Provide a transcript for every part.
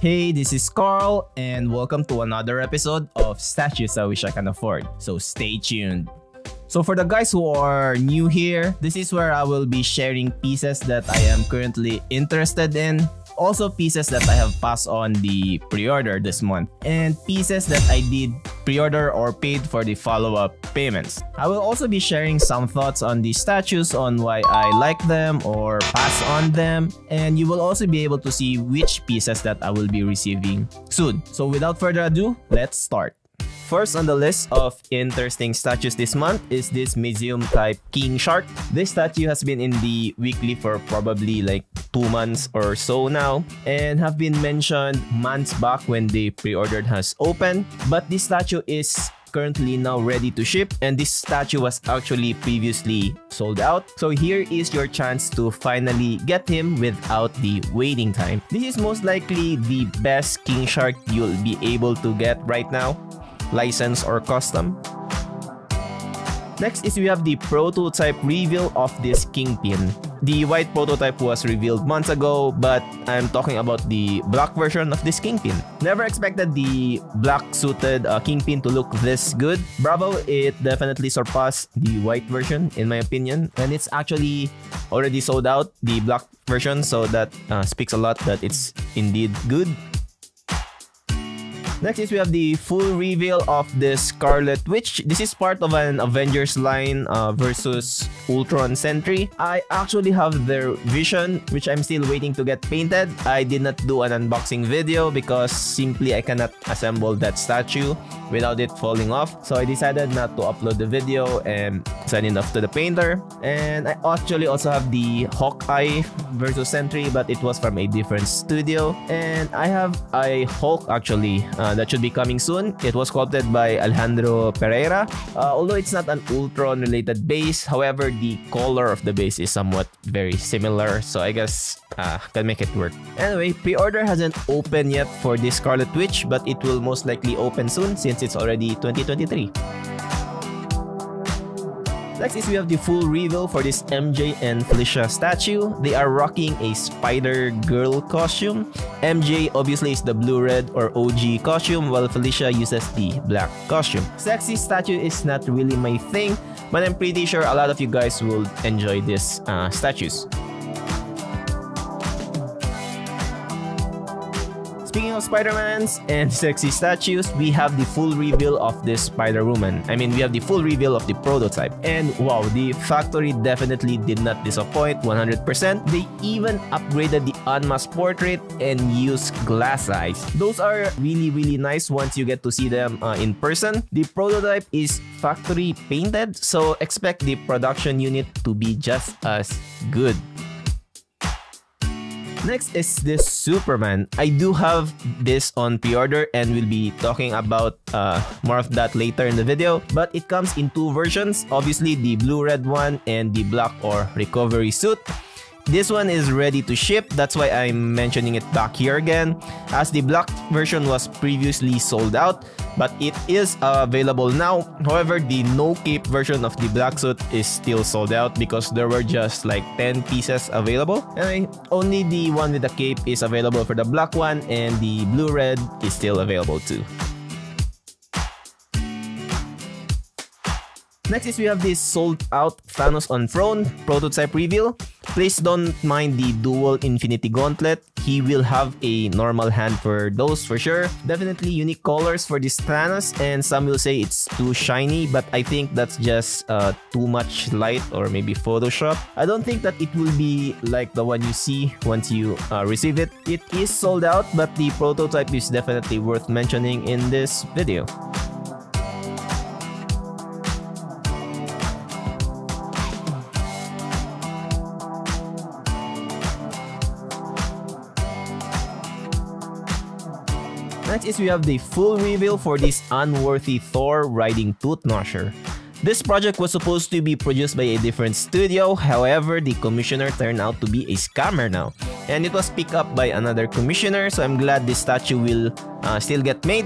Hey, this is Carl, and welcome to another episode of Statues I Wish I Can Afford. So stay tuned. So for the guys who are new here, this is where I will be sharing pieces that I am currently interested in. Also pieces that I have passed on the pre-order this month, and pieces that I did pre-order or paid for the follow-up payments. I will also be sharing some thoughts on the statues, on why I like them or pass on them, and you will also be able to see which pieces that I will be receiving soon. So without further ado, let's start. First on the list of interesting statues this month is this museum type king shark. This statue has been in the weekly for probably like 2 months or so now, and have been mentioned months back when the pre-ordered has opened. But this statue is currently now ready to ship, and this statue was actually previously sold out. So here is your chance to finally get him without the waiting time. This is most likely the best king shark you'll be able to get right now, license or custom. Next is we have the prototype reveal of this KINGPIN. The white prototype was revealed months ago, but I'm talking about the black version of this KINGPIN. Never expected the black suited KINGPIN to look this good. Bravo, it definitely surpassed the white version in my opinion, and it's actually already sold out, the black version, so that speaks a lot that it's indeed good. Next is we have the full reveal of this SCARLET, which this is part of an Avengers line versus Ultron Sentry. I actually have their vision, which I'm still waiting to get painted. I did not do an unboxing video because simply I cannot assemble that statue without it falling off. So I decided not to upload the video and send it off to the painter. And I actually also have the Hawkeye versus Sentry, but it was from a different studio. And I have a Hulk actually that should be coming soon. It was sculpted by Alejandro Pereira. Although it's not an Ultron related base, however, the color of the base is somewhat very similar, so I guess can make it work. Anyway, pre-order hasn't opened yet for this Scarlet Witch, but it will most likely open soon since it's already 2023. Next is we have the full reveal for this MJ and Felicia statue. They are rocking a Spider-Girl costume. MJ obviously is the blue-red or OG costume, while Felicia uses the black costume. Sexy statue is not really my thing, but I'm pretty sure a lot of you guys will enjoy these statues. Speaking of Spider-Mans and sexy statues, we have the full reveal of this Spider-Woman. I mean, we have the full reveal of the prototype. And wow, the factory definitely did not disappoint 100%. They even upgraded the unmasked portrait and used glass eyes. Those are really nice once you get to see them in person. The prototype is factory painted, so expect the production unit to be just as good. Next is this Superman. I do have this on pre-order and we'll be talking about more of that later in the video. But it comes in 2 versions. Obviously, the blue-red one and the black or recovery suit. This one is ready to ship, that's why I'm mentioning it back here again, as the black version was previously sold out, but it is available now. However, the no cape version of the black suit is still sold out because there were just like 10 pieces available. Anyway, only the one with the cape is available for the black one, and the blue-red is still available too. Next is we have this sold out Thanos on Throne prototype reveal. Please don't mind the dual infinity gauntlet. He will have a normal hand for those for sure. Definitely unique colors for this Thanos, and some will say it's too shiny, but I think that's just too much light or maybe Photoshop. I don't think that it will be like the one you see once you receive it. It is sold out, but the prototype is definitely worth mentioning in this video. Next is we have the full reveal for this unworthy Thor riding Tooth Gnasher. This project was supposed to be produced by a different studio, however, the commissioner turned out to be a scammer now. And it was picked up by another commissioner, so I'm glad this statue will still get made.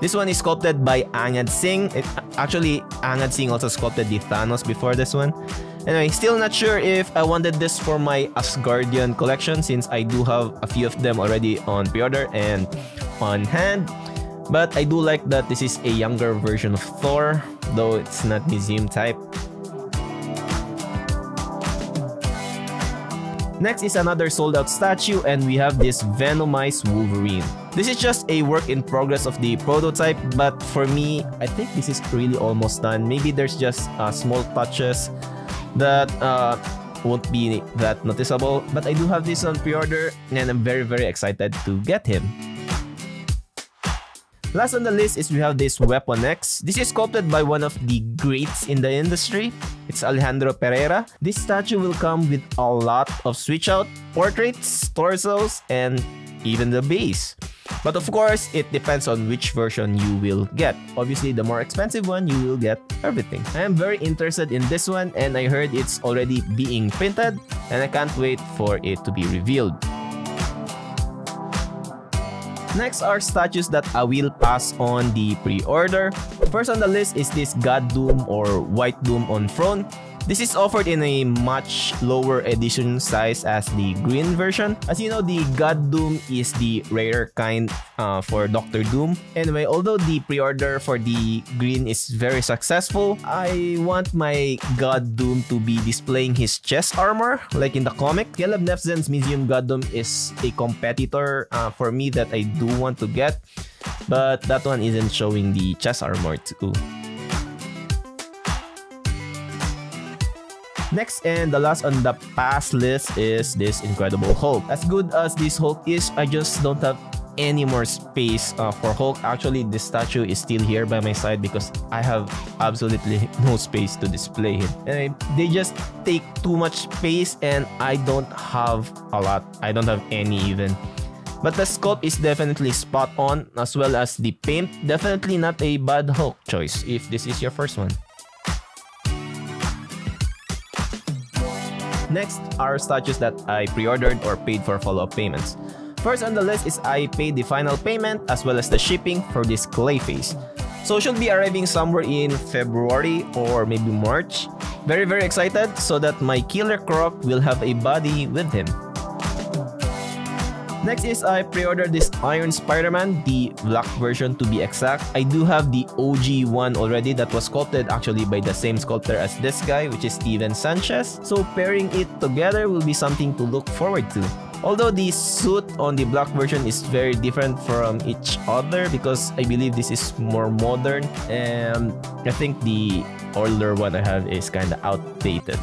This one is sculpted by Angad Singh. Actually, Angad Singh also sculpted the Thanos before this one. Anyway, still not sure if I wanted this for my Asgardian collection since I do have a few of them already on pre-order and on hand. But I do like that this is a younger version of Thor, though it's not museum type. Next is another sold out statue, and we have this Venomized Wolverine. This is just a work in progress of the prototype, but for me, I think this is really almost done. Maybe there's just small touches that won't be that noticeable, but I do have this on pre-order and I'm very excited to get him. Last on the list is we have this Weapon X. This is sculpted by one of the greats in the industry. It's Alejandro Pereira. This statue will come with a lot of switch out portraits, torsos, and even the base. But of course, it depends on which version you will get. Obviously, the more expensive one, you will get everything. I am very interested in this one, and I heard it's already being printed, and I can't wait for it to be revealed. Next are statues that I will pass on the pre-order. First on the list is this God Doom or White Doom on Throne. This is offered in a much lower edition size as the green version. As you know, the God Doom is the rarer kind for Doctor Doom. Anyway, although the pre-order for the green is very successful, I want my God Doom to be displaying his chest armor like in the comic. Caleb Nefzen's Museum God Doom is a competitor for me that I do want to get, but that one isn't showing the chest armor too. Next and the last on the pass list is this Incredible Hulk. As good as this Hulk is, I just don't have any more space for Hulk. Actually, this statue is still here by my side because I have absolutely no space to display him. And they just take too much space and I don't have a lot. I don't have any even. But the sculpt is definitely spot on, as well as the paint. Definitely not a bad Hulk choice if this is your first one. Next are statues that I pre-ordered or paid for follow-up payments. First on the list is I paid the final payment as well as the shipping for this CLAYFACE. So it should be arriving somewhere in February or maybe March. Very excited so that my Killer Croc will have a body with him. Next is I pre-ordered this Iron Spider-Man, the black version to be exact. I do have the OG one already that was sculpted actually by the same sculptor as this guy, which is Steven Sanchez. So pairing it together will be something to look forward to. Although the suit on the black version is very different from each other because I believe this is more modern and I think the older one I have is kinda outdated.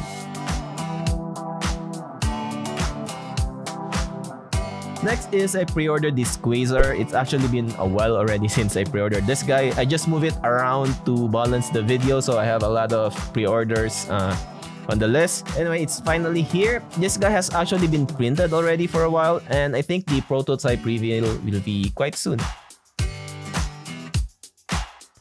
Next is I pre-ordered this Quasar. It's actually been a while already since I pre-ordered this guy. I just move it around to balance the video, so I have a lot of pre-orders on the list. Anyway, it's finally here. This guy has actually been printed already for a while, and I think the prototype reveal will be quite soon.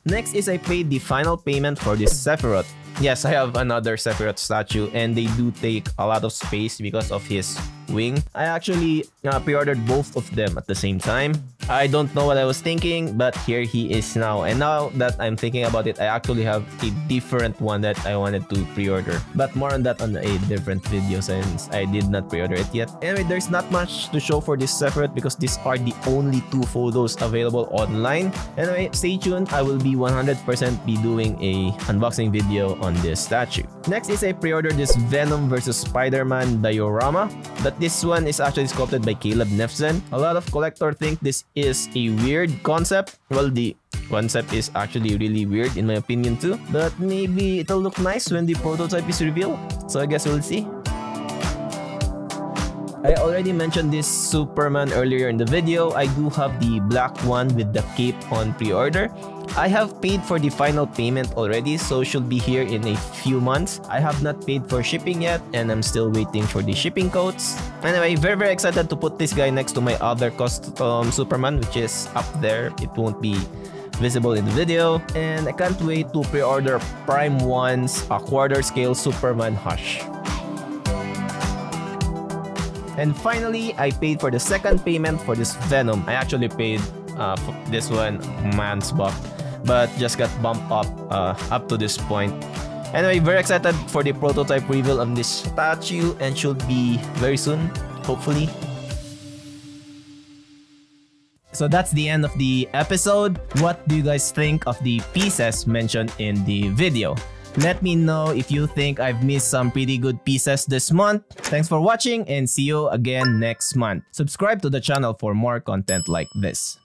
Next is I paid the final payment for this SEPHIROTH. Yes, I have another SEPHIROTH statue and they do take a lot of space because of his wing. I actually pre-ordered both of them at the same time. I don't know what I was thinking, but here he is now. And now that I'm thinking about it, I actually have a different one that I wanted to pre-order. But more on that on a different video since I did not pre-order it yet. Anyway, there's not much to show for this SEPHIROTH because these are the only 2 photos available online. Anyway, stay tuned. I will be 100% be doing a unboxing video on this statue. Next is I pre-ordered this Venom vs Spider-Man diorama, but this one is actually sculpted by Caleb Nefzen. A lot of collectors think this is a weird concept. Well, the concept is actually really weird in my opinion too, but maybe it'll look nice when the prototype is revealed. So I guess we'll see. I already mentioned this Superman earlier in the video. I do have the black one with the cape on pre-order. I have paid for the final payment already, so it should be here in a few months. I have not paid for shipping yet, and I'm still waiting for the shipping codes. Anyway, very excited to put this guy next to my other custom Superman, which is up there. It won't be visible in the video. And I can't wait to pre-order Prime 1's Quater Scale Superman Hush. And finally, I paid for the second payment for this Venom. I actually paid for this one months back, but just got bumped up to this point. Anyway, very excited for the prototype reveal of this statue and should be very soon, hopefully. So that's the end of the episode. What do you guys think of the pieces mentioned in the video? Let me know if you think I've missed some pretty good pieces this month. Thanks for watching and see you again next month. Subscribe to the channel for more content like this.